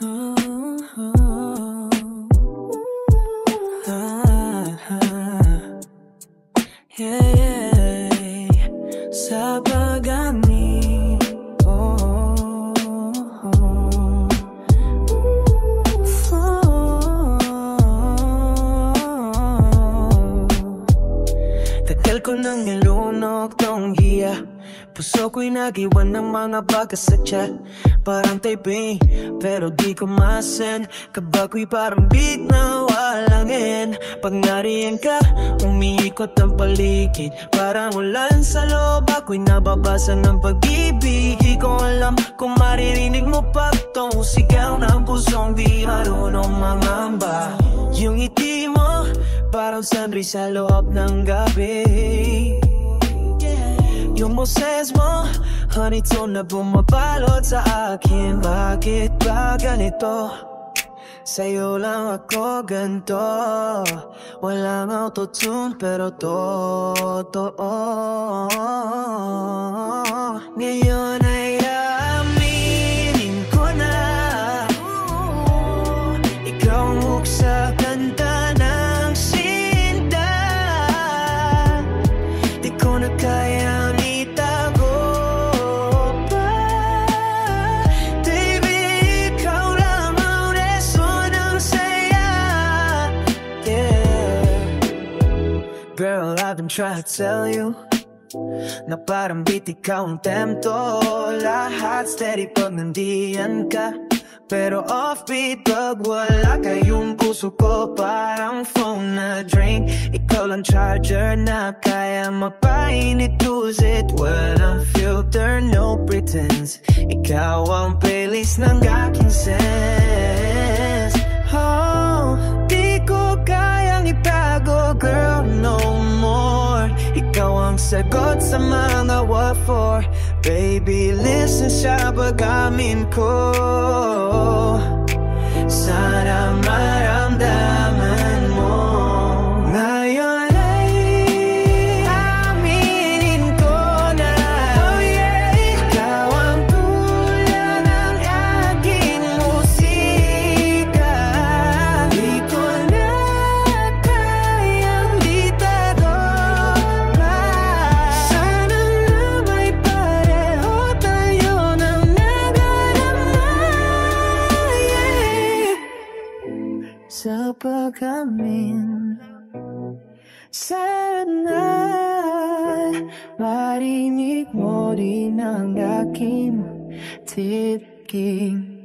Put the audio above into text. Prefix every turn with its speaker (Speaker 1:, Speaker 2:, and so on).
Speaker 1: Sa pag-amin, tagal ko nang nilunok tong hiya. Puso ko'y nag-iwan ng mga pagkasadya. Parang typing, pero di ko masend. Kabago'y parang beat na walangin. Pag nariyan ka, umiikot ang paligid. Parang ulan sa loob, ako'y nababasa ng pag-ibig. Di ko alam kung maririnig mo pa tong sigaw ng pusong di marunong mangamba. Yung ngiti mo, parang sunrise sa loob ng gabi. Yung boses mo, honeytone na bumabalot sa akin. Bakit ba ganito? Sa'yo lang ako ganito. Walang autotune pero totoo. Ngayon ay aaminin ko na ikaw ang hook sa kanta ng sinta. Di ko na kaya girl, I've been trying to tell you na parang beat ikaw ang tempo. Lahat steady pag nandiyan ka, pero offbeat pag wala ka. Yung puso ko parang phone na drain. Ikaw lang charger na kaya mapainit. Lose it, walang filter, no pretense. Ikaw ang playlist ng aking sense. Oh, di ko kayang itago, girl, no more. Ikaw ang sagot sa mga what for. Baby, listen sa pag-amin ko. Sana maramdaman mo. Ngayon ay aminin ko na ikaw ang tulad ng aking musika. Di ko na kayang itago pa. Sana na may pareho tayo ng nadarama. Sa pag-amin, sana marinig mo rin ang aking thinking.